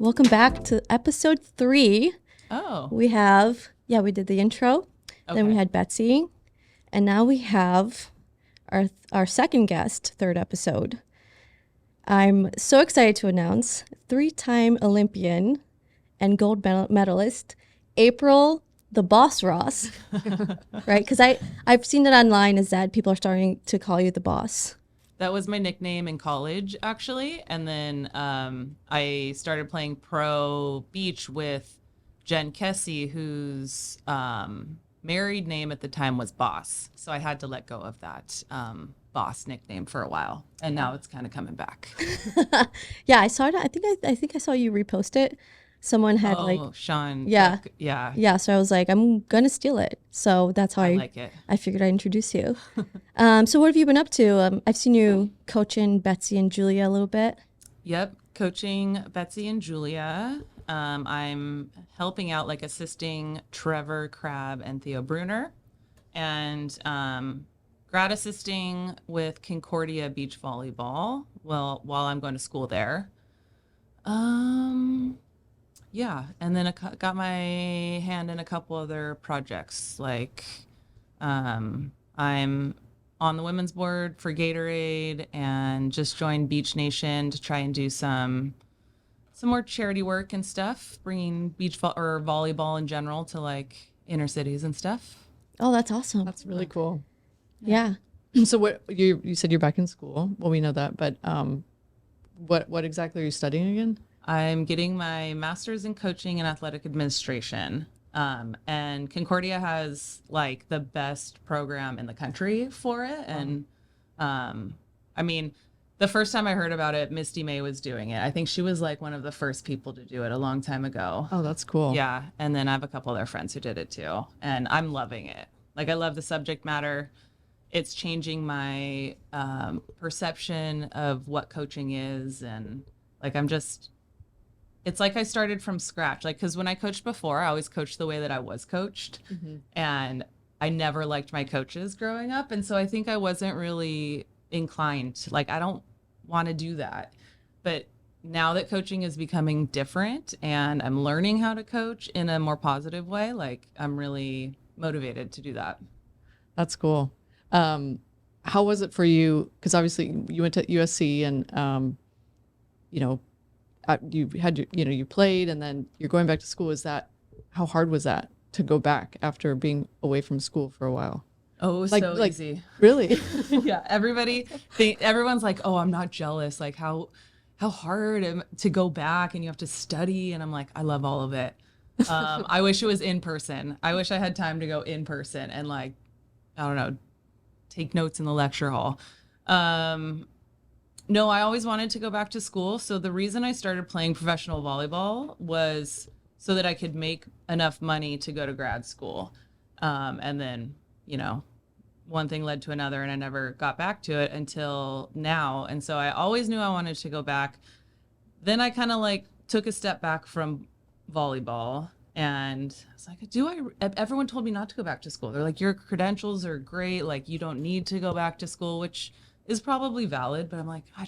Welcome back to episode 3. Oh. We did the intro. Okay. Then we had Betsy. And now we have our second guest, third episode. I'm so excited to announce 3-time Olympian and gold medalist, April the Boss Ross. Right? Because I've seen it online is that people are starting to call you the boss. That was my nickname in college, actually. And then I started playing pro beach with Jen Kessie, whose married name at the time was Boss. So I had to let go of that Boss nickname for a while. And now it's kind of coming back. Yeah, I saw it. I think I saw you repost it. Someone had Sean. Yeah. Cook, yeah. Yeah, so I was like, I'm going to steal it. So that's how I like it. I figured I'd introduce you. So what have you been up to? I've seen you coaching Betsy and Julia a little bit. Yep, coaching Betsy and Julia. I'm helping out, like assisting Trevor Crabb and Theo Bruner, and grad assisting with Concordia Beach Volleyball while I'm going to school there. Yeah, and then got my hand in a couple other projects, like I'm on the women's board for Gatorade and just joined Beach Nation to try and do some more charity work and stuff, bringing beach or volleyball in general to like inner cities and stuff. Oh, that's awesome. That's really cool. Yeah. So what you said you're back in school. Well, we know that, but what exactly are you studying again? I'm getting my master's in coaching and athletic administration. And Concordia has like the best program in the country for it. And I mean, the first time I heard about it, Misty May was doing it. I think she was like one of the first people to do it a long time ago. Oh, that's cool. Yeah. And then I have a couple other friends who did it too. And I'm loving it. Like, I love the subject matter. It's changing my perception of what coaching is. And like, it's like I started from scratch. Like, because when I coached before, I always coached the way that I was coached. Mm-hmm. And I never liked my coaches growing up. And so I think I wasn't really inclined. Like, I don't want to do that. But now that coaching is becoming different and I'm learning how to coach in a more positive way, like, I'm really motivated to do that. That's cool. How was it for you? Because obviously you went to USC and, you had you played and then you're going back to school. How hard was that to go back after being away from school for a while? Oh, it was so easy. Really? Yeah. Everyone's like, oh, I'm not jealous. Like how hard to go back and you have to study. And I'm like, I love all of it. I wish it was in person. I wish I had time to go in person and like, I don't know, take notes in the lecture hall. No, I always wanted to go back to school. So the reason I started playing professional volleyball was so that I could make enough money to go to grad school. And then, one thing led to another and I never got back to it until now. And so I always knew I wanted to go back. Then I kind of like took a step back from volleyball and I was like, everyone told me not to go back to school. They're like, your credentials are great. Like, you don't need to go back to school, which is probably valid, but I'm like, I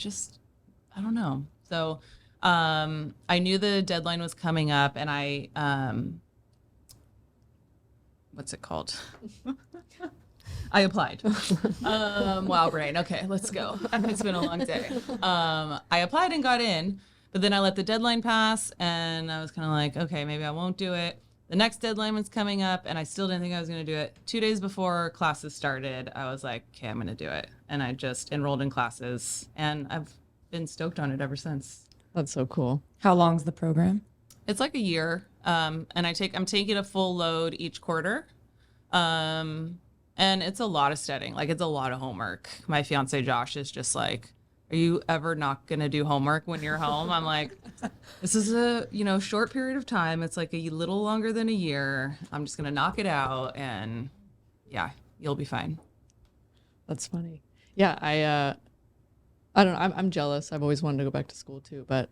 don't know. So I knew the deadline was coming up and I, what's it called? I applied. Wow, brain. Okay, let's go. It's been a long day. I applied and got in, but then I let the deadline pass and I was kind of like, okay, maybe I won't do it. The next deadline was coming up and I still didn't think I was going to do it. 2 days before classes started, I was like, okay, I'm going to do it. And I just enrolled in classes and I've been stoked on it ever since. That's so cool. How long's the program? It's like a year. And I'm taking a full load each quarter. And it's a lot of studying. Like, it's a lot of homework. My fiance Josh is just like, are you ever not going to do homework when you're home? I'm like, this is a, short period of time. It's like a little longer than a year. I'm just going to knock it out and yeah, you'll be fine. That's funny. Yeah. I don't know. I'm jealous. I've always wanted to go back to school too, but,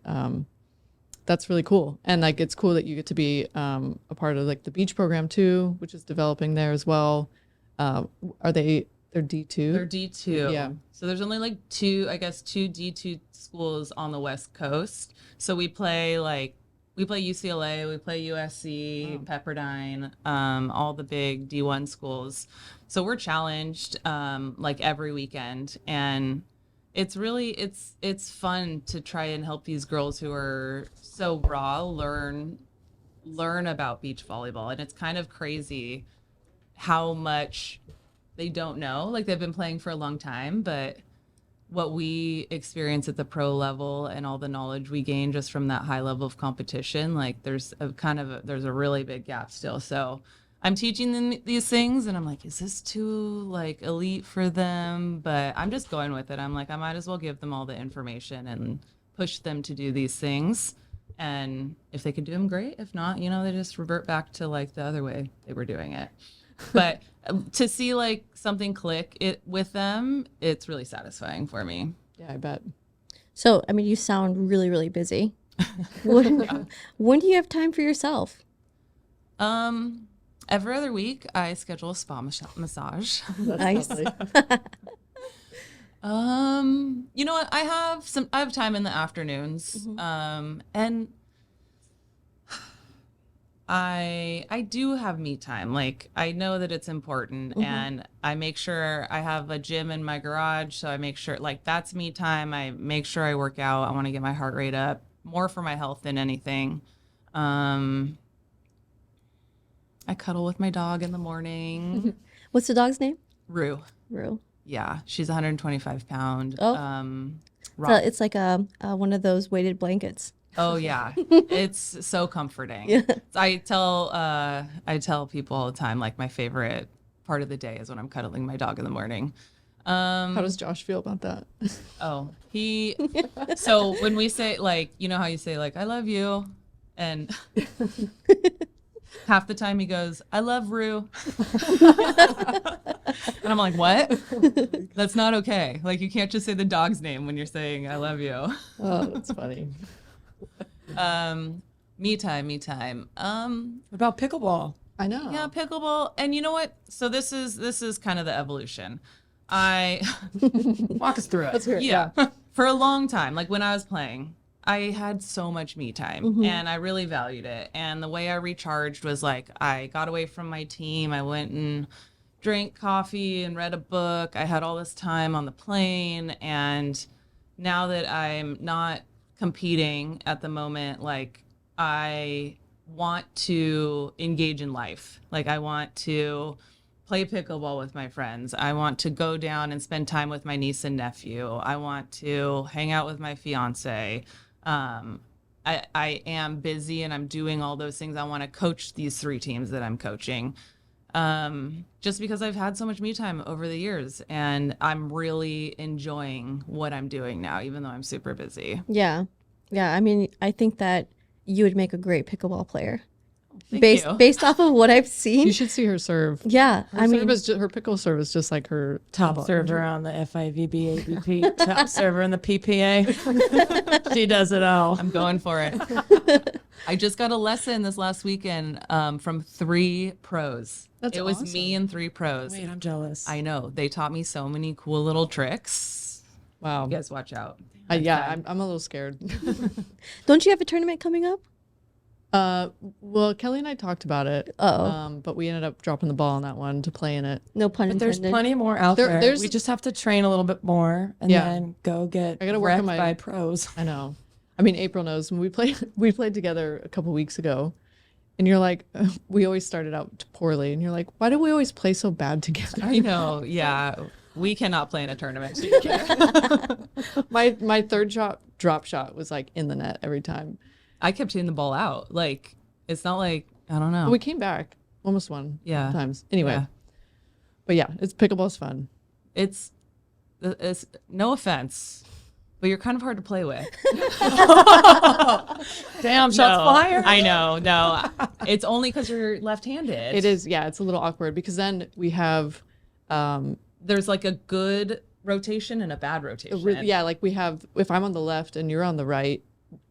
that's really cool. And like, it's cool that you get to be, a part of like the beach program too, which is developing there as well. They're D2? They're D2. Yeah. So there's only like two D2 schools on the West Coast. So we play like We play UCLA, we play USC, Pepperdine, all the big D1 schools. So we're challenged like every weekend, and it's really it's fun to try and help these girls who are so raw learn about beach volleyball. And it's kind of crazy how much they don't know. Like, they've been playing for a long time, but what we experience at the pro level and all the knowledge we gain just from that high level of competition, like there's a really big gap still. So I'm teaching them these things, and I'm like, is this too like elite for them? But I'm just going with it. I'm like, I might as well give them all the information and push them to do these things. And if they can do them, great. If not, they just revert back to like the other way they were doing it. But to see like something click with them, it's really satisfying for me. Yeah, I bet. So, I mean, you sound really, really busy. When do you have time for yourself? Every other week, I schedule a spa massage. Nice. You know what? I have time in the afternoons. And I do have me time. Like, I know that it's important, and I make sure I have a gym in my garage. So I make sure like that's me time. I make sure I work out. I want to get my heart rate up more for my health than anything. I cuddle with my dog in the morning. What's the dog's name? Rue. Rue. Yeah, she's 125 pound. So it's like one of those weighted blankets. Oh yeah, it's so comforting. Yeah. I tell people all the time, like, my favorite part of the day is when I'm cuddling my dog in the morning. How does Josh feel about that? Oh, so when we say, like, you know how you say like I love you, and half the time he goes, I love Rue. And I'm like, what? That's not okay. Like, you can't just say the dog's name when you're saying I love you. Oh, that's funny. Me time. What about pickleball? I know. Yeah, pickleball. And you know what? So this is kind of the evolution. Walk us through it. Let's hear it. Yeah. For a long time, like when I was playing, I had so much me time, and I really valued it. And the way I recharged was like, I got away from my team. I went and drank coffee and read a book. I had all this time on the plane. And now that I'm not competing at the moment, like, I want to engage in life. Like, I want to play pickleball with my friends. I want to go down and spend time with my niece and nephew. I want to hang out with my fiance. I am busy and I'm doing all those things. I want to coach these 3 teams that I'm coaching. Just because I've had so much me time over the years, and I'm really enjoying what I'm doing now, even though I'm super busy. Yeah. Yeah. I mean, I think that you would make a great pickleball player. Thank you. Based off of what I've seen. You should see her serve. Yeah. Her pickle serve is just like her Top server on the FIVB AVP, top server in the PPA. She does it all. I'm going for it. I just got a lesson this last weekend from 3 pros. That's It was awesome. me and 3 pros. Wait, I'm jealous. I know. They taught me so many cool little tricks. Wow. You guys watch out. Yeah, I'm a little scared. Don't you have a tournament coming up? Well, Kelly and I talked about it. But we ended up dropping the ball on that one to play in it. No pun But there's intended. plenty more out there. There's- We just have to train a little bit more and Yeah. then go get I gotta work on wrecked my- by pros. I know. I mean, April knows when we played together a couple weeks ago, and you're like, we always started out poorly, and you're like, why do we always play so bad together? I know. Yeah. We cannot play in a tournament together. My third drop shot was like in the net every time. I kept hitting the ball out. Like, it's not like, I don't know. But we came back, almost won. Yeah. Times anyway. Yeah. But yeah, pickleball's fun. It's no offense, but you're kind of hard to play with. Damn, shots fired. I know. No, it's only because you're left-handed. It is. Yeah, it's a little awkward because then we have. There's like a good rotation and a bad rotation. Yeah, like we have, if I'm on the left and you're on the right,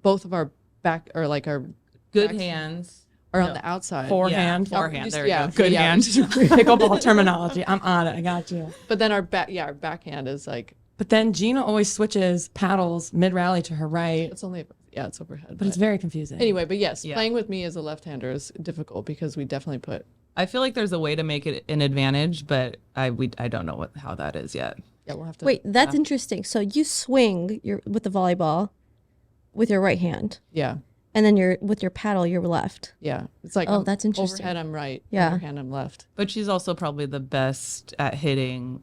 both of our back or like our Good backs hands. are on the outside. Forehand. Yeah, forehand. There Yeah, you go. Good yeah. hand. Pickleball terminology. I'm on it. I got you. But then our backhand is like, But then Gina always switches paddles mid-rally to her right. it's only, Yeah, it's overhead. But it's very confusing. anyway, but yes, Yeah. playing with me as a left-hander is difficult because we definitely put. I feel like there's a way to make it an advantage, but I don't know how that is yet. Yeah, we'll have to. Wait, that's interesting. So you swing with the volleyball with your right hand, Yeah, and then with your paddle, your left. yeah. It's like Oh, that's interesting. Overhead, I'm right. Yeah. Underhand, I'm left. But she's also probably the best at hitting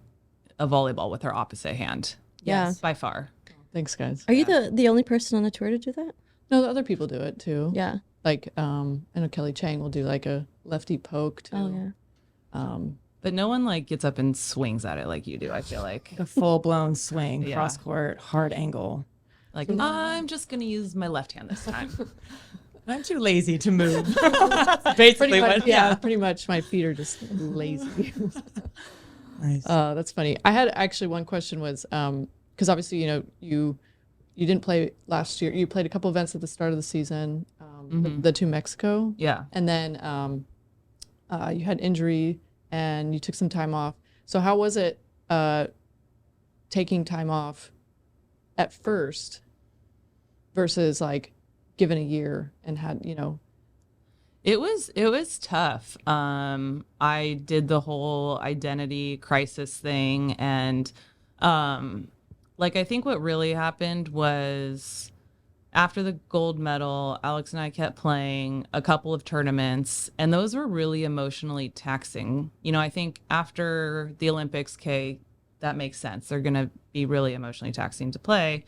a volleyball with her opposite hand. Yeah. Yes, by far. Thanks, guys. Are you the only person on the tour to do that? No, the other people do it too. Yeah. Like, I know Kelly Chang will do like a lefty poke too. Oh yeah. But no one like gets up and swings at it like you do, I feel like. A full blown swing, Yeah. cross court, hard angle. Like, I'm just going to use my left hand this time. I'm too lazy to move. Basically, Pretty much, what, yeah, pretty much. My feet are just lazy. Nice. That's funny. I had actually one question was because obviously you didn't play last year. You played a couple events at the start of the season, the two Mexico, Yeah. and then you had injury and you took some time off. So how was it taking time off at first versus like given a year and had It was tough. I did the whole identity crisis thing, and like I think what really happened was after the gold medal, Alex and I kept playing a couple of tournaments, and those were really emotionally taxing. I think after the Olympics, that makes sense. They're gonna be really emotionally taxing to play.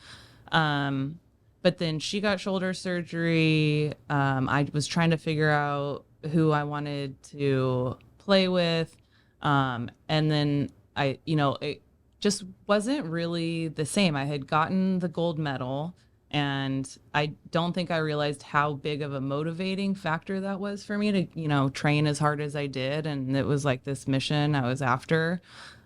But then she got shoulder surgery. I was trying to figure out who I wanted to play with. And then it just wasn't really the same. I had gotten the gold medal, and I don't think I realized how big of a motivating factor that was for me to, train as hard as I did. And it was like this mission I was after.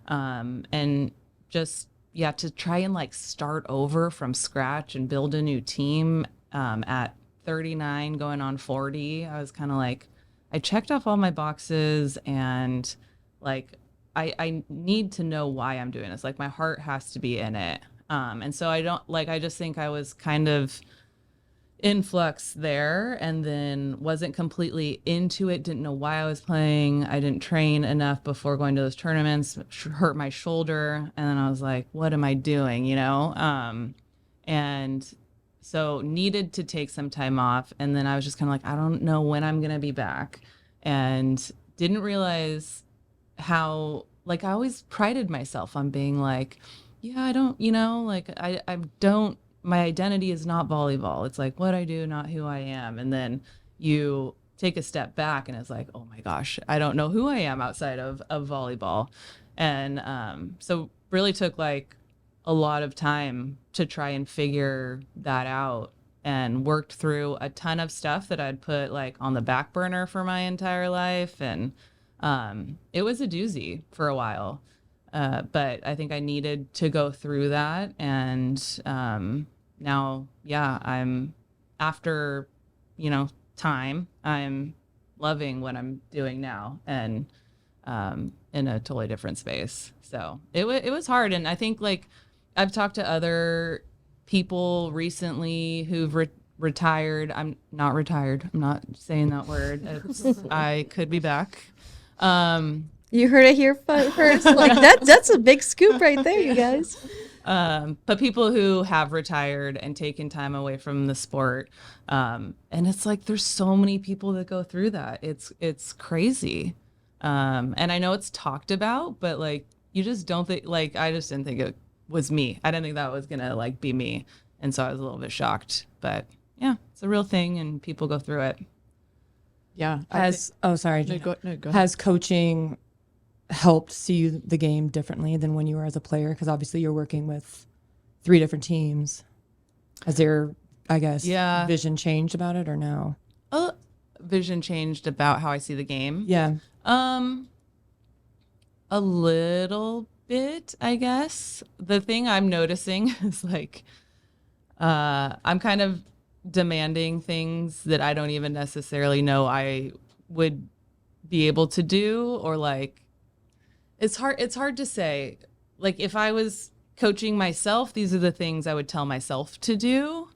And just, yeah, to try and like start over from scratch and build a new team at 39 going on 40, I was kind of like, I checked off all my boxes, and like I need to know why I'm doing this. Like my heart has to be in it. And so I just think I was kind of in flux there, and then wasn't completely into it, didn't know why I was playing. I didn't train enough before going to those tournaments, hurt my shoulder, and then I was like, what am I doing, and so needed to take some time off. And then I was just kind of like, I don't know when I'm gonna be back, and didn't realize how, like, I always prided myself on being like, yeah, I don't, like I don't, my identity is not volleyball. It's like what I do, not who I am. And then you take a step back and it's like, oh my gosh, I don't know who I am outside of volleyball. And so really took like a lot of time to try and figure that out, and worked through a ton of stuff that I'd put like on the back burner for my entire life. And it was a doozy for a while. But I think I needed to go through that. And now, yeah, I'm after, time, I'm loving what I'm doing now, and in a totally different space. So it was hard. And I think like I've talked to other people recently who've retired. I'm not retired. I'm not saying that word. I could be back. You heard it here first. Like that's a big scoop right there, you guys. But people who have retired and taken time away from the sport, and it's like there's so many people that go through that. It's crazy. And I know it's talked about, but like you just don't think, like I just didn't think it was me. I didn't think that was gonna like be me, and so I was a little bit shocked. But yeah, it's a real thing, and people go through it. Yeah. Sorry. No, go ahead. Has coaching helped see the game differently than when you were as a player? Because obviously you're working with 3 different teams. Has their, I guess, vision changed about it or no? Vision changed about how I see the game. Yeah. A little bit, I guess. The thing I'm noticing is like, I'm kind of demanding things that I don't even necessarily know I would be able to do, or like, it's hard to say. Like if I was coaching myself, these are the things I would tell myself to do.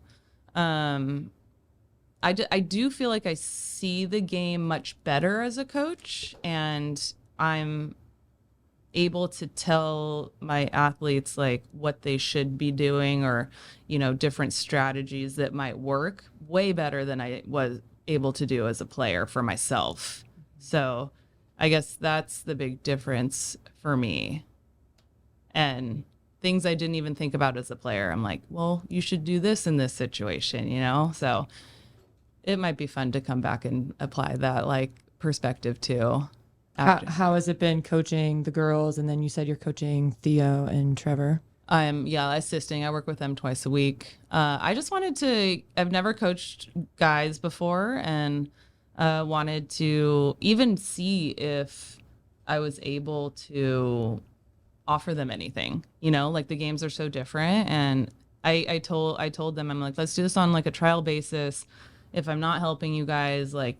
I do feel like I see the game much better as a coach, and I'm able to tell my athletes like what they should be doing, or, you know, different strategies that might work way better than I was able to do as a player for myself. So I guess that's the big difference for me. And things I didn't even think about as a player, I'm like, well, you should do this in this situation, you know? So it might be fun to come back and apply that like perspective too. How has it been coaching the girls? And then you said you're coaching Theo and Trevor. I'm assisting. I work with them twice a week. I just wanted to, I've never coached guys before, and wanted to even see if I was able to offer them anything, you know, like the games are so different. And I told them, I'm like, let's do this on like a trial basis. If I'm not helping you guys, like,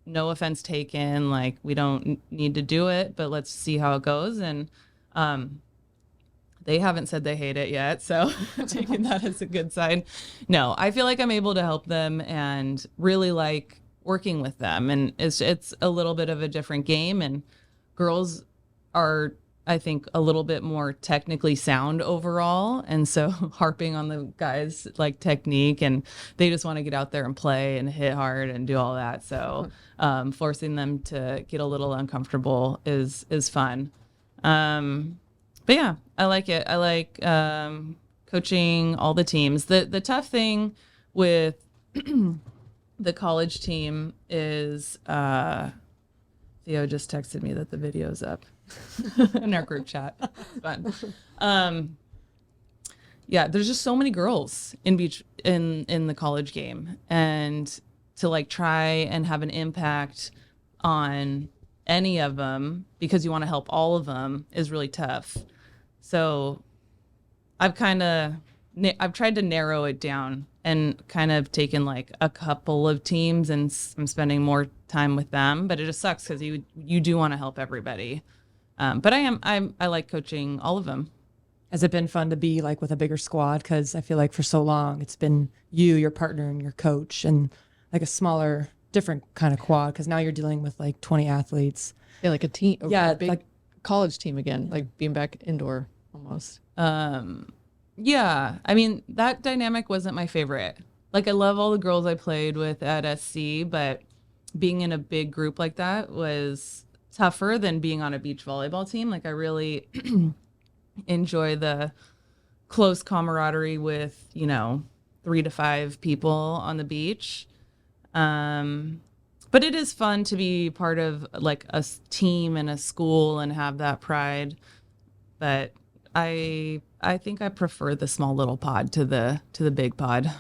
no offense taken, like we don't need to do it, but let's see how it goes. And they haven't said they hate it yet, so taking that as a good sign. No, I feel like I'm able to help them and really like working with them. And it's a little bit of a different game, and girls are, I think, a little bit more technically sound overall. And so harping on the guys like technique, and they just want to get out there and play and hit hard and do all that. So forcing them to get a little uncomfortable is fun. But yeah, I like it. I like coaching all the teams. The tough thing with the college team is Theo just texted me that the video's up in our group chat. It's fun. Yeah, there's just so many girls in the college game, and to like try and have an impact on any of them because you want to help all of them is really tough. So I've tried to narrow it down and kind of taken like a couple of teams, and I'm spending more time with them, but it just sucks because you do want to help everybody. But I like coaching all of them. Has it been fun to be like with a bigger squad? Because I feel like for so long it's been you, your partner, and your coach, and like a smaller, different kind of quad. Because now you're dealing with like 20 athletes. Yeah, like a team. Yeah, a big like college team again, like being back indoor almost. Yeah, I mean, that dynamic wasn't my favorite. Like, I love all the girls I played with at SC, but being in a big group like that was tougher than being on a beach volleyball team. Like, I really enjoy the close camaraderie with, 3 to 5 people on the beach. But it is fun to be part of like a team and a school and have that pride. But I think I prefer the small little pod to the big pod.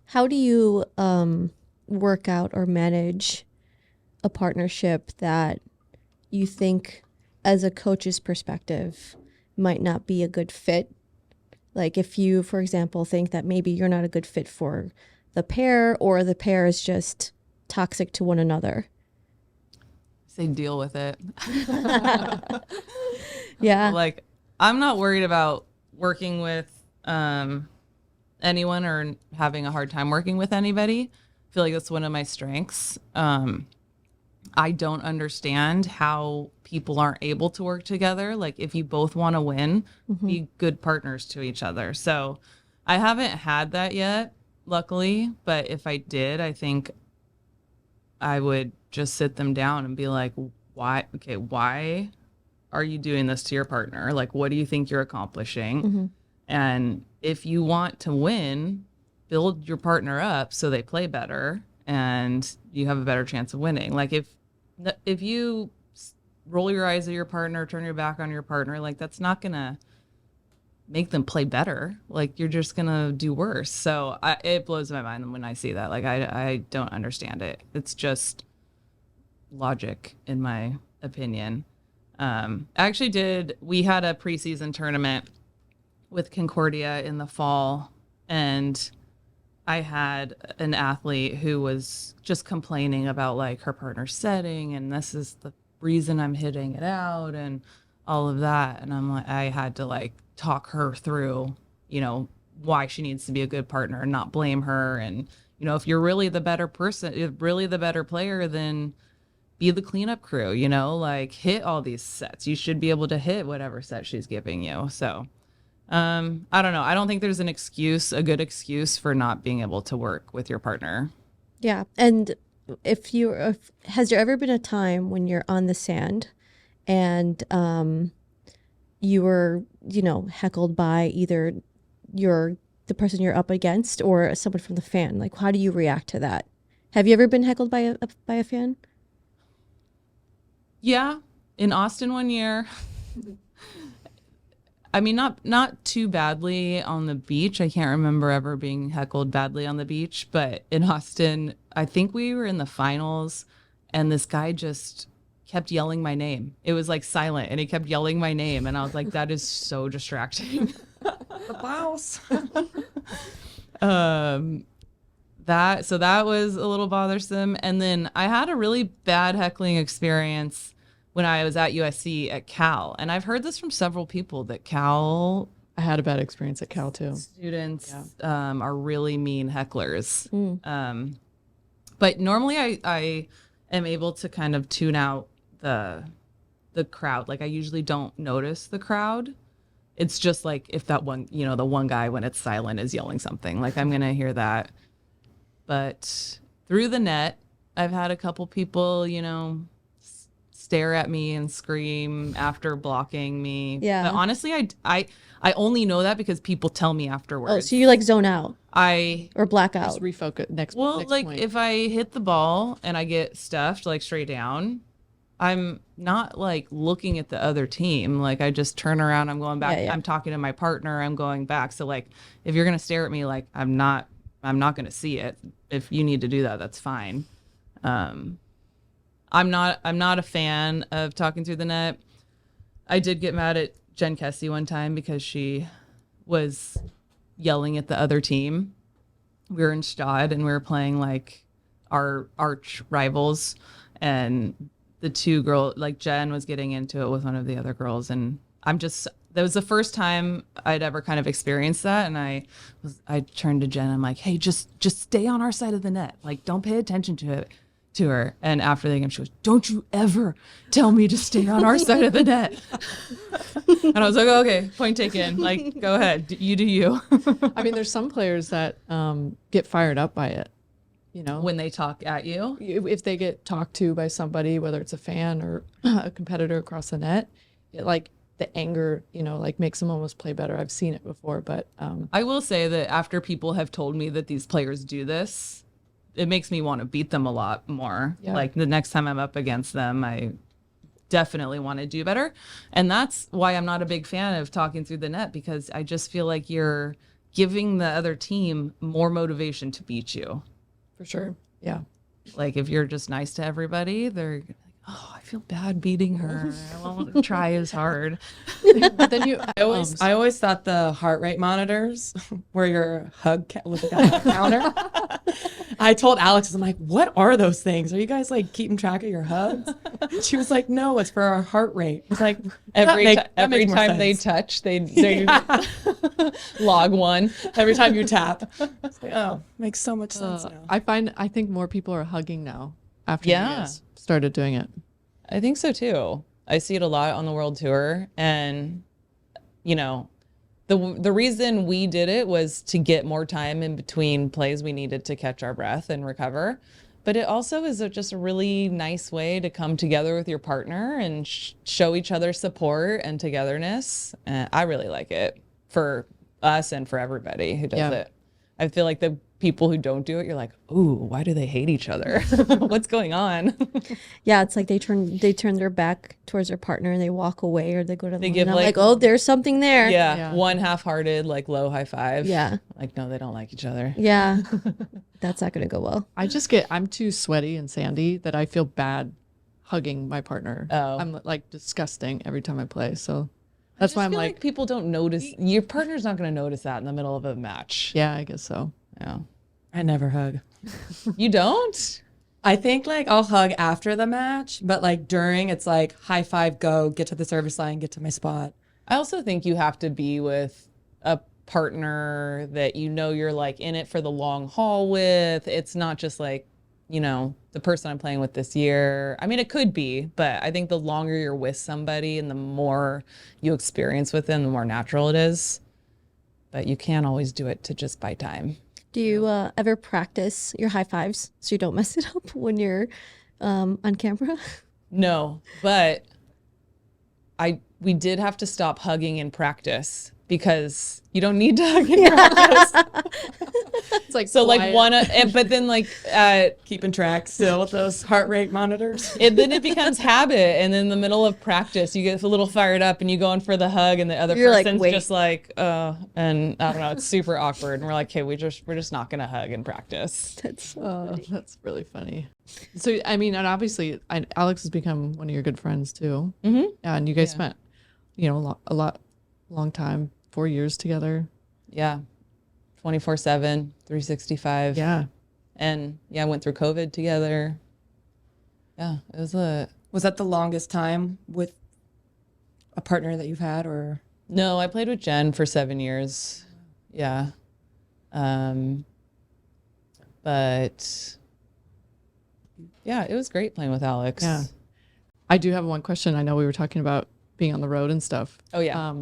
How do you work out or manage a partnership that you think, as a coach's perspective, might not be a good fit? Like if you, for example, think that maybe you're not a good fit for the pair, or the pair is just toxic to one another. Say deal with it. Yeah. Like, I'm not worried about working with anyone or having a hard time working with anybody. I feel like that's one of my strengths. I don't understand how people aren't able to work together. Like, if you both want to win, be good partners to each other. So I haven't had that yet, luckily. But if I did, I think I would just sit them down and be like, why are you doing this to your partner? Like, what do you think you're accomplishing? And if you want to win, build your partner up so they play better and you have a better chance of winning. Like, if you roll your eyes at your partner, turn your back on your partner, like, that's not gonna make them play better. Like, you're just gonna do worse. So it blows my mind when I see that. Like, I don't understand it. It's just logic, in my opinion. We had a preseason tournament with Concordia in the fall, and I had an athlete who was just complaining about like her partner's setting, and this is the reason I'm hitting it out and all of that. And I'm like, I had to like talk her through, why she needs to be a good partner and not blame her. And, you know, if you're really the better person, if really the better player, then be the cleanup crew, you know, like hit all these sets. You should be able to hit whatever set she's giving you. So I don't know. I don't think there's a good excuse for not being able to work with your partner. Yeah. And has there ever been a time when you're on the sand and you were, you know, heckled by either the person you're up against or someone from the fan? Like, how do you react to that? Have you ever been heckled by a fan? Yeah, in Austin one year. I mean, not too badly on the beach. I can't remember ever being heckled badly on the beach, but in Austin, I think we were in the finals and this guy just kept yelling my name. It was like silent and he kept yelling my name and I was like, that is so distracting. The blouse. That was a little bothersome. And then I had a really bad heckling experience when I was at USC at Cal. And I've heard this from several people that Cal I had a bad experience at Cal too. students are really mean hecklers. But normally I am able to kind of tune out the crowd. Like I usually don't notice the crowd. It's just like if that one, you know, the one guy when it's silent is yelling something, like I'm going to hear that. But through the net, I've had a couple people, you know, stare at me and scream after blocking me. Yeah. But honestly, I only know that because people tell me afterwards. Oh, so you like zone out or black out? Just refocus next. Well, next like point. if I hit the ball and I get stuffed like straight down, I'm not like looking at the other team. Like I just turn around, I'm going back. Yeah. I'm talking to my partner, I'm going back. So like if you're going to stare at me, like I'm not going to see it. If you need to do that, that's fine. I'm not a fan of talking through the net. I did get mad at Jen Kessie one time because she was yelling at the other team. We were in Stade and we were playing like our arch rivals, and the two girls, like Jen was getting into it with one of the other girls, and that was the first time I'd ever kind of experienced that. And I turned to Jen, I'm like, hey, just stay on our side of the net. Like, don't pay attention to her. And after the game, she goes, don't you ever tell me to stay on our side of the net. And I was like, okay, point taken. Like, go ahead. You do you. I mean, there's some players that get fired up by it, you know, When they talk at you. if they get talked to by somebody, whether it's a fan or a competitor across the net, it like the anger, you know, like makes them almost play better. I've seen it before, but I will say that after people have told me that these players do this, it makes me want to beat them a lot more. Yeah. Like the next time I'm up against them, I definitely want to do better. And that's why I'm not a big fan of talking through the net, because I just feel like you're giving the other team more motivation to beat you. for sure. Yeah. Like if you're just nice to everybody, they're like, oh, I feel bad beating her. I won't try as hard. But then I always thought the heart rate monitors where your hug was like on the counter. I told Alex, I'm like, what are those things? Are you guys like keeping track of your hugs? She was like, no, it's for our heart rate. It's like Every that makes more time they sense. touch, they log one. Every time you tap. It's like, oh, makes so much sense now. I think more people are hugging now after you Yeah. guys started doing it. I think so too. I see it a lot on the world tour, and you know, the reason we did it was to get more time in between plays we needed to catch our breath and recover. But it also is just a really nice way to come together with your partner and show each other support and togetherness. I really like it for us and for everybody who does it. I feel like the people who don't do it, you're like, ooh, why do they hate each other? What's going on? Yeah, it's like they turn their back towards their partner and they walk away, or they go to the give, line. I'm like- like, oh, there's something there. Yeah, one half-hearted, like low high five. Yeah. Like, no, they don't like each other. Yeah. That's not going to go well. I'm too sweaty and sandy that I feel bad hugging my partner. Oh. I'm like disgusting every time I play. So that's why I'm feel like, people don't notice. Your partner's not going to notice that in the middle of a match. yeah, I guess so. Yeah. I never hug. You don't? I think like I'll hug after the match, but like during, it's like high five, go, get to the service line, get to my spot. I also think you have to be with a partner that you know you're like in it for the long haul with. It's not just like, you know, the person I'm playing with this year. I mean, it could be, but I think the longer you're with somebody and the more you experience with them, the more natural it is. But you can't always do it to just buy time. Do you ever practice your high fives so you don't mess it up when you're on camera? No, but we did have to stop hugging in practice because you don't need to hug in practice. It's like So quiet. like but then like Keeping track still with those heart rate monitors. then it becomes habit, and in the middle of practice you get a little fired up and you go in for the hug and the other You're like, person's "Wait." just like and I don't know, it's super awkward and we're like, okay, we're just not gonna hug in practice. That's That's really funny. So I mean, and obviously, Alex has become one of your good friends too. Mm-hmm. And you guys spent, you know, long time, 4 years together. Yeah, 24/7, 365. Yeah. And yeah, went through COVID together. Yeah, it was Was that the longest time with a partner that you've had, or? No, I played with Jen for 7 years. Yeah. But yeah, it was great playing with Alex. Yeah. I do have one question. I know we were talking about being on the road and stuff. Oh yeah.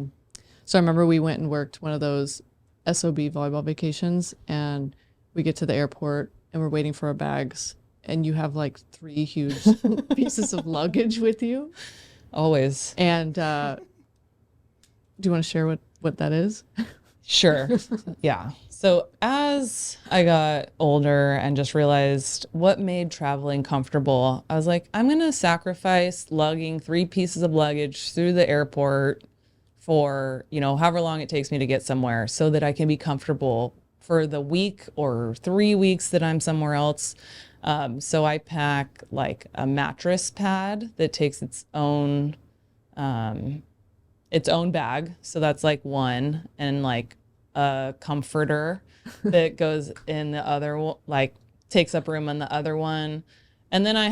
So I remember we went and worked one of those SOB volleyball vacations, and we get to the airport and we're waiting for our bags, and you have like 3 huge pieces of luggage with you. Always. And do you want to share what that is? Sure. Yeah. So as I got older and just realized what made traveling comfortable, I was like, I'm going to sacrifice lugging 3 pieces of luggage through the airport for, you know, however long it takes me to get somewhere so that I can be comfortable for the week or 3 weeks that I'm somewhere else. So I pack like a mattress pad that takes its own bag. So that's like one, and like a comforter that goes in the other, like takes up room on the other one. And then I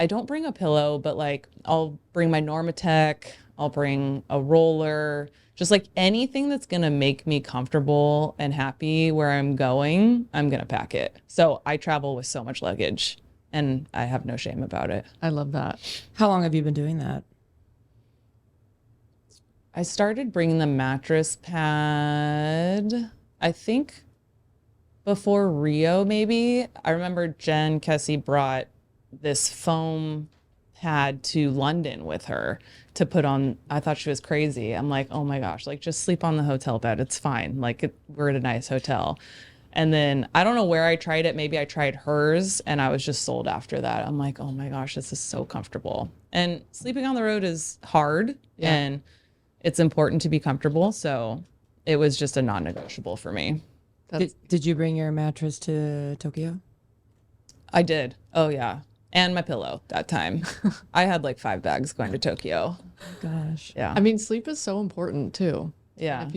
don't bring a pillow, but like I'll bring my Normatec, I'll bring a roller, just like anything that's going to make me comfortable and happy where I'm going, I'm going to pack it. So I travel with so much luggage and I have no shame about it. I love that. How long have you been doing that? I started bringing the mattress pad, I think before Rio, maybe. I remember Jen Kessie brought this foam pad to London with her to put on. I thought she was crazy. I'm like, oh my gosh, like just sleep on the hotel bed. It's fine. Like we're at a nice hotel. And then I don't know where I tried it. Maybe I tried hers and I was just sold after that. I'm like, oh my gosh, this is so comfortable. And sleeping on the road is hard. Yeah. And it's important to be comfortable. So it was just a non-negotiable for me. Did you bring your mattress to Tokyo? I did. Oh yeah. And my pillow that time. I had like 5 bags going to Tokyo. Gosh. Yeah. I mean, sleep is so important too. Yeah. If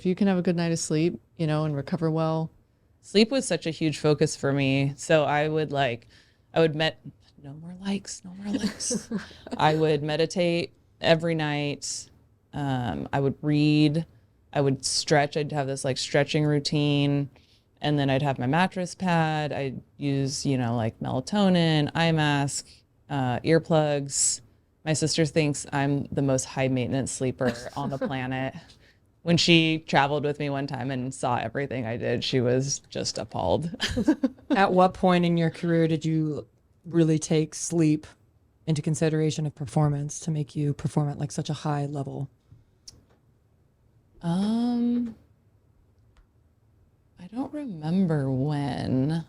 you can have a good night of sleep, you know, and recover well. Sleep was such a huge focus for me. So I would no more likes. I would meditate every night. I would read, I would stretch. I'd have this like stretching routine, and then I'd have my mattress pad. I'd use, you know, like melatonin, eye mask, earplugs. My sister thinks I'm the most high maintenance sleeper on the planet. When she traveled with me one time and saw everything I did, she was just appalled. At what point in your career did you really take sleep into consideration of performance to make you perform at like such a high level? I don't remember when.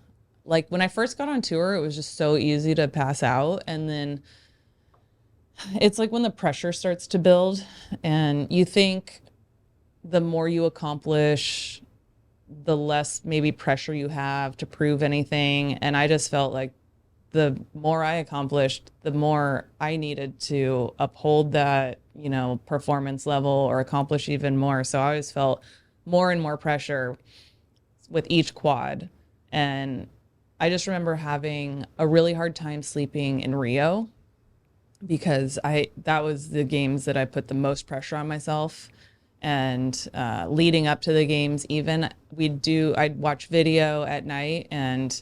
Like when I first got on tour, it was just so easy to pass out. And then it's like when the pressure starts to build and you think the more you accomplish, the less maybe pressure you have to prove anything. And I just felt like the more I accomplished, the more I needed to uphold that, you know, performance level or accomplish even more. So I always felt more and more pressure with each quad. And I just remember having a really hard time sleeping in Rio because that was the games that I put the most pressure on myself. And leading up to the games, even I'd watch video at night and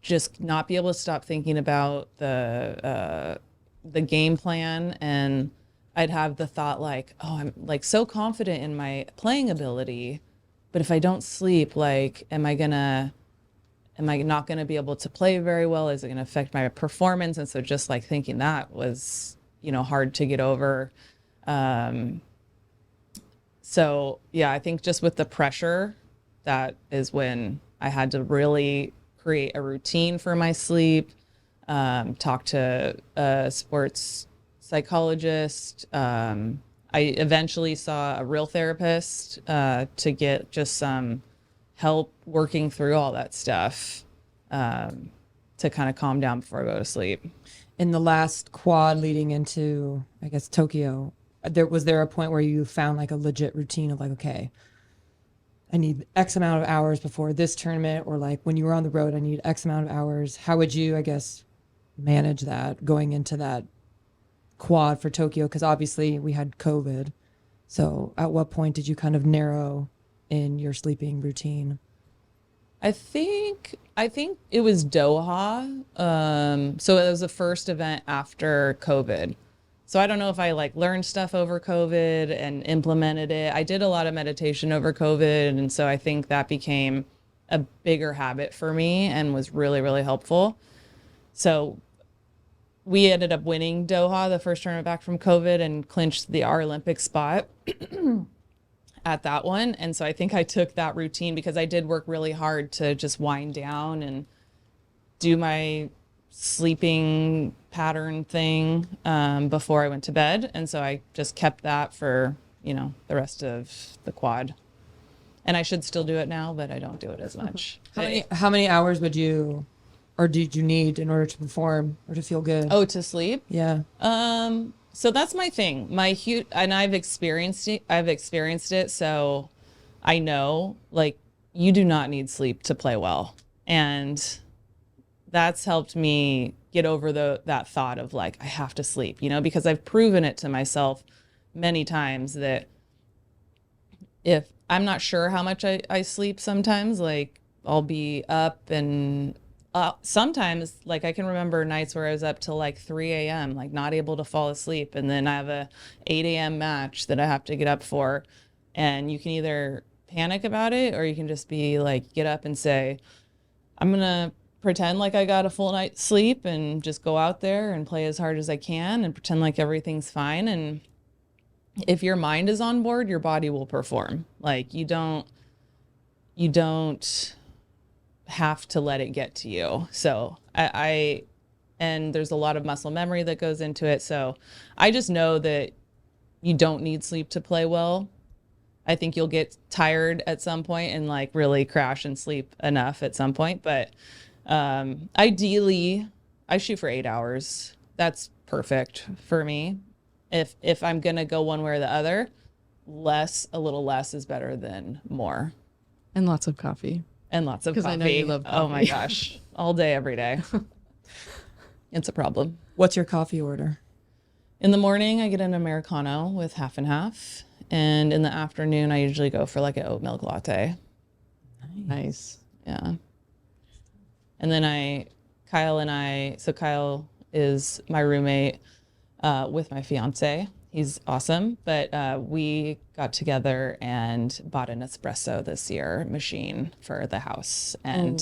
just not be able to stop thinking about the game plan. And I'd have the thought like, oh, I'm like so confident in my playing ability, but if I don't sleep, like, am I not gonna be able to play very well? Is it gonna affect my performance? And so just like thinking that was, hard to get over. So yeah, I think just with the pressure, that is when I had to really create a routine for my sleep, talk to a sports psychologist. I eventually saw a real therapist to get just some help working through all that stuff to kind of calm down before I go to sleep. In the last quad leading into, I guess, Tokyo, was there a point where you found like a legit routine of like, okay, I need X amount of hours before this tournament, or like when you were on the road, I need X amount of hours? How would you, I guess, manage that going into that quad for Tokyo? Because obviously we had COVID. So at what point did you kind of narrow in your sleeping routine? I think it was Doha. So it was the first event after COVID. So I don't know if I like learned stuff over COVID and implemented it. I did a lot of meditation over COVID. And so I think that became a bigger habit for me and was really, really helpful. So we ended up winning Doha, the first tournament back from COVID, and clinched our Olympic spot at that one. And so I think I took that routine because I did work really hard to just wind down and do my sleeping pattern thing before I went to bed. And so I just kept that for, the rest of the quad. And I should still do it now, but I don't do it as much. How many hours would you, or did you need in order to perform or to feel good? Oh, to sleep? Yeah. So that's my thing. And I've experienced it. So I know, like, you do not need sleep to play well. And that's helped me get over that thought of like, I have to sleep, because I've proven it to myself many times that if I'm not sure how much I sleep sometimes, like I'll be up and sometimes, like, I can remember nights where I was up till like 3 a.m., like not able to fall asleep. And then I have a 8 a.m. match that I have to get up for. And you can either panic about it or you can just be like, get up and say, I'm going to pretend like I got a full night's sleep and just go out there and play as hard as I can and pretend like everything's fine. And if your mind is on board, your body will perform. Like you don't have to let it get to you. So and there's a lot of muscle memory that goes into it. So I just know that you don't need sleep to play well. I think you'll get tired at some point and like really crash and sleep enough at some point. But ideally I shoot for 8 hours. That's perfect for me. If I'm going to go one way or the other, a little less is better than more. And lots of coffee. And lots of coffee. Because I know you love coffee. Oh my gosh. All day, every day. It's a problem. What's your coffee order? In the morning, I get an Americano with half and half. And in the afternoon, I usually go for like an oat milk latte. Nice. Yeah. And then Kyle is my roommate with my fiance. He's awesome. But we got together and bought an espresso this year machine for the house. And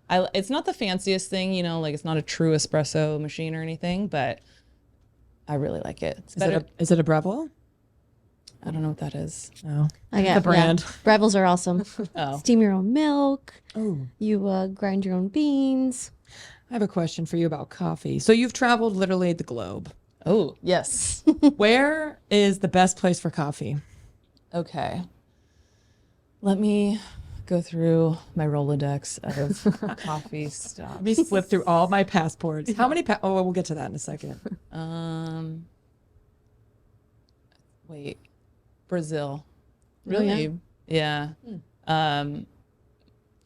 it's not the fanciest thing, like it's not a true espresso machine or anything, but I really like it. Is it a Breville? I don't know what that is. Oh, I get the brand. Yeah. Breville's are awesome. Oh. Steam your own milk. Oh. You grind your own beans. I have a question for you about coffee. So you've traveled literally the globe. Oh, yes. Where is the best place for coffee? Okay. Let me go through my Rolodex of coffee stops. Let me flip through all my passports. How many? We'll get to that in a second. Wait, Brazil. Really? Yeah.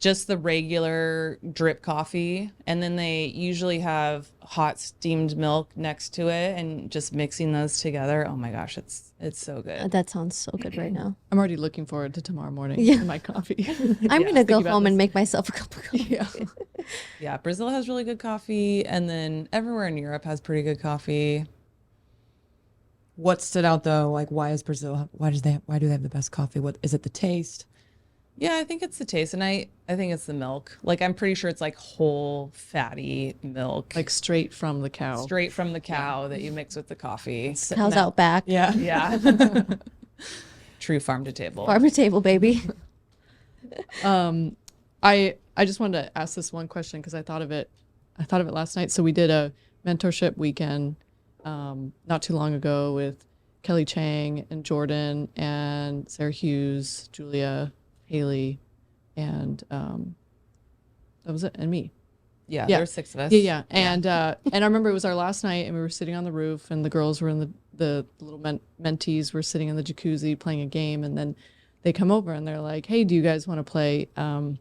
just the regular drip coffee, and then they usually have hot steamed milk next to it, and just mixing those together. Oh my gosh, it's so good. That sounds so good right now. I'm already looking forward to tomorrow morning and my coffee. I'm gonna go Thinking about home and this. make myself a cup of coffee. Yeah. Yeah, Brazil has really good coffee, and then everywhere in Europe has pretty good coffee. What stood out though? Like, why is Brazil? Why do they have the best coffee? What is it? The taste? Yeah, I think it's the taste, and I think it's the milk. Like, I'm pretty sure it's like whole fatty milk, Like straight from the cow. straight from the cow that you mix with the coffee. How's out back? Yeah. Yeah. True farm to table. Farm to table, baby. I just wanted to ask this one question because I thought of it last night. So we did a mentorship weekend not too long ago with Kelly Chang and Jordan and Sarah Hughes, Julia, Haley, and that was it, and me. Yeah, Yeah. there were 6 of us. Yeah. And I remember it was our last night, and we were sitting on the roof, and the girls were in the little mentees were sitting in the jacuzzi playing a game, and then they come over and they're like, "Hey, do you guys want to play? Who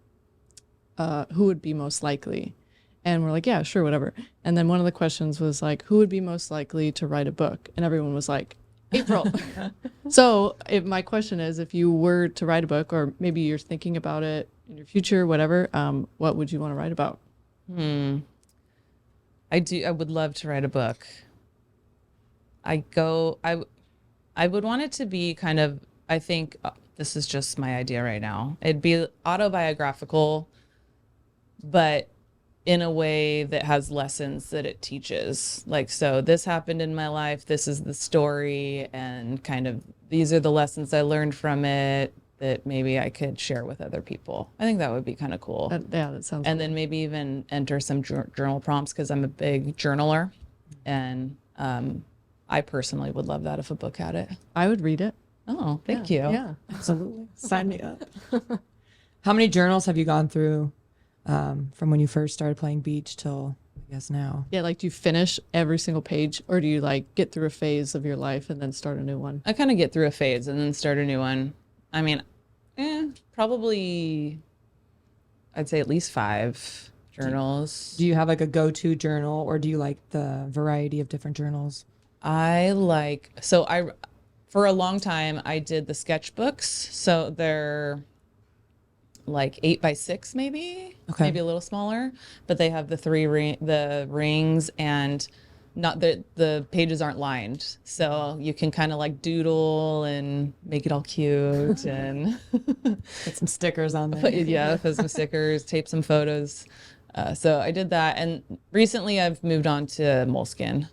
would be most likely?" And we're like, "Yeah, sure, whatever." And then one of the questions was like, "Who would be most likely to write a book?" And everyone was like, April. So my question is, if you were to write a book, or maybe you're thinking about it in your future, whatever, what would you want to write about? I would love to write a book. I would want it to be kind of, I think this is just my idea right now. It'd be autobiographical, but in a way that has lessons that it teaches. Like, so this happened in my life, this is the story, and kind of these are the lessons I learned from it that maybe I could share with other people. I think that would be kind of cool. That sounds And then maybe even enter some journal prompts, because I'm a big journaler, and I personally would love that if a book had it. I would read it. Oh, thank you. Yeah. Absolutely. Sign me up. How many journals have you gone through from when you first started playing beach till I guess now? Yeah, like do you finish every single page, or do you like get through a phase of your life and then start a new one? I kind of get through a phase and then start a new one. I mean, probably I'd say at least 5 journals. Do you have like a go-to journal, or do you like the variety of different journals? For a long time I did the sketchbooks, so they're like 8x6 maybe, Okay. maybe a little smaller, but they have the rings, and not the pages aren't lined, so you can kind of like doodle and make it all cute and Put some stickers on there. put some stickers, tape some photos. So I did that, and recently I've moved on to Moleskine.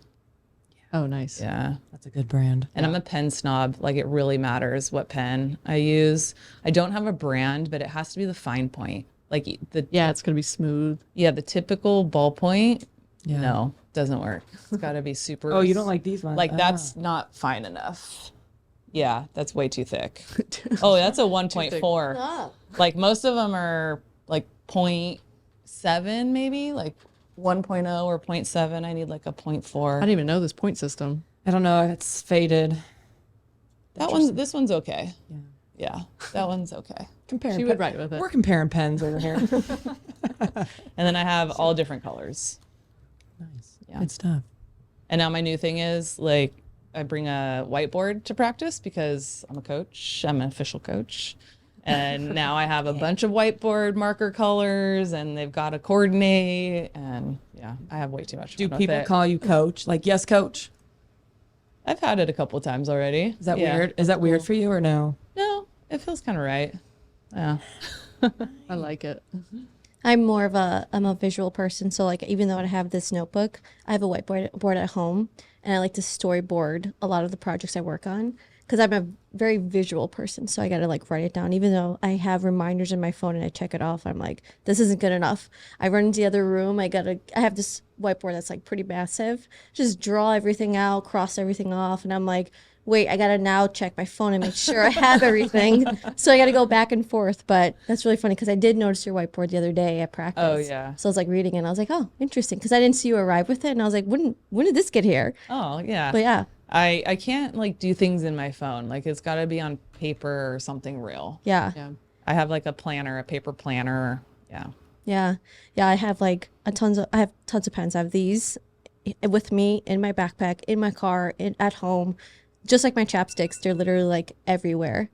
Oh, nice. Yeah. That's a good brand. And I'm a pen snob. Like, it really matters what pen I use. I don't have a brand, but it has to be the fine point. Like It's gonna be smooth. the typical ballpoint. Yeah. No, doesn't work. It's got to be super. Oh, you don't like these ones? Like, that's not fine enough. Yeah, that's way too thick. Oh, that's a 1.4. Like, most of them are like 0.7 maybe, like 1.0 or 0.7. I need like a 0.4. I didn't even know this point system. I don't know. It's faded. This one's okay. Yeah, that one's okay. She would write with it. We're comparing pens over here. And then I have all different colors. Nice. Yeah. Good stuff. And now my new thing is, like, I bring a whiteboard to practice because I'm a coach. I'm an official coach. And now I have a bunch of whiteboard marker colors, and they've got to coordinate. And yeah, I have way too much Do fun with people it. call you coach? Like, yes, coach? I've had it a couple of times already. Is that weird? Is that weird for you or no? No, it feels kind of right. Yeah. I like it. I'm a visual person. So like, even though I have this notebook, I have a whiteboard at home, and I like to storyboard a lot of the projects I work on, because I'm a very visual person. So I got to like write it down, even though I have reminders in my phone and I check it off. I'm like, this isn't good enough. I run into the other room. I have this whiteboard that's like pretty massive. Just draw everything out, cross everything off. And I'm like, wait, I got to now check my phone and make sure I have everything. So I got to go back and forth. But that's really funny, because I did notice your whiteboard the other day at practice. Oh, yeah. So I was like reading it, and I was like, oh, interesting. Because I didn't see you arrive with it. And I was like, when did this get here? Oh, yeah. But yeah. I can't like do things in my phone. Like, it's got to be on paper or something real. Yeah. Yeah. I have like a planner, a paper planner, Yeah. Yeah. I have I have tons of pens. I have these with me in my backpack, in my car, at home, just like my chapsticks. They're literally like everywhere.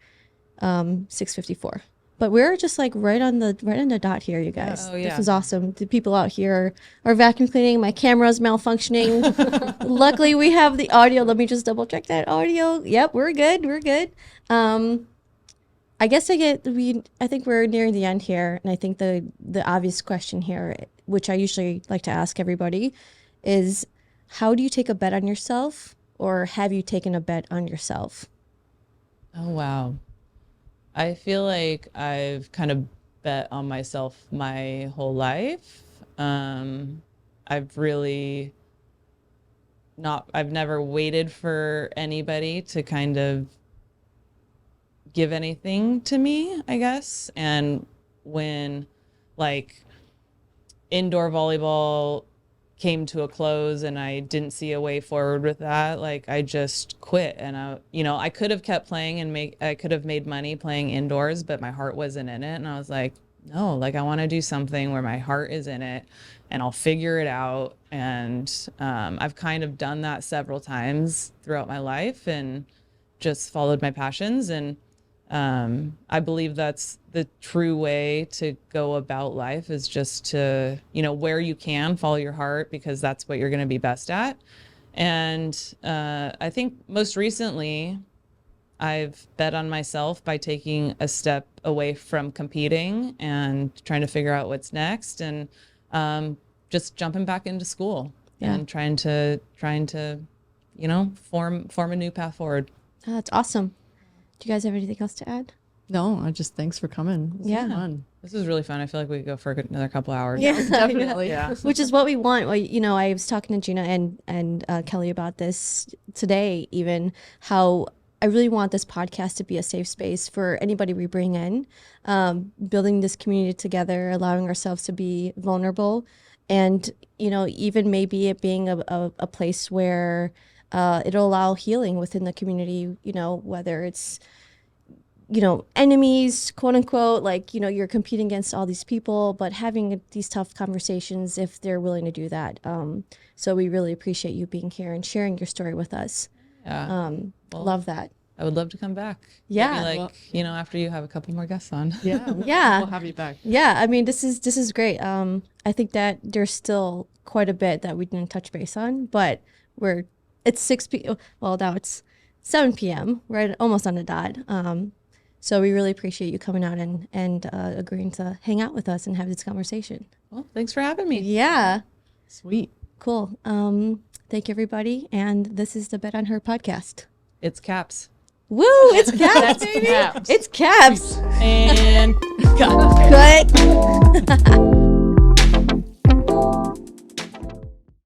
6:54. But we're just like right on the dot here, you guys. Oh, yeah. This is awesome. The people out here are vacuum cleaning. My camera's malfunctioning. Luckily, we have the audio. Let me just double check that audio. Yep, we're good. We're good. I guess I think we're nearing the end here, and I think the obvious question here, which I usually like to ask everybody, is how do you take a bet on yourself, or have you taken a bet on yourself? Oh, wow. I feel like I've kind of bet on myself my whole life. I've never waited for anybody to kind of give anything to me, I guess. And when indoor volleyball came to a close and I didn't see a way forward with that, I just quit. And I could have kept playing and I could have made money playing indoors, but my heart wasn't in it. And I was like, no, I want to do something where my heart is in it and I'll figure it out. And I've kind of done that several times throughout my life and just followed my passions. And I believe that's the true way to go about life, is just to, where you can follow your heart, because that's what you're going to be best at. And I think most recently I've bet on myself by taking a step away from competing and trying to figure out what's next, and just jumping back into school and trying to form a new path forward. Oh, that's awesome. Do you guys have anything else to add? No, thanks for coming. This was fun. This was really fun. I feel like we could go for another couple hours. Yeah, definitely. Yeah. Which is what we want. Well, I was talking to Gina and Kelly about this today, even how I really want this podcast to be a safe space for anybody we bring in, building this community together, allowing ourselves to be vulnerable, and even maybe it being a place where it'll allow healing within the community, whether it's, enemies, quote unquote, you're competing against all these people, but having these tough conversations if they're willing to do that. So we really appreciate you being here and sharing your story with us. Yeah. Love that. I would love to come back. Yeah. Maybe after you have a couple more guests on. Yeah. Yeah. We'll have you back. Yeah. I mean, this is great. I think that there's still quite a bit that we didn't touch base on, but it's 6 p.m. Well, now it's 7 p.m. Right, almost on the dot. So we really appreciate you coming out and agreeing to hang out with us and have this conversation. Well, thanks for having me. Yeah. Sweet. Cool. Thank you, everybody. And this is the Bet on Her podcast. It's Caps. Woo! It's Caps, baby. Caps. It's Caps. And Cut.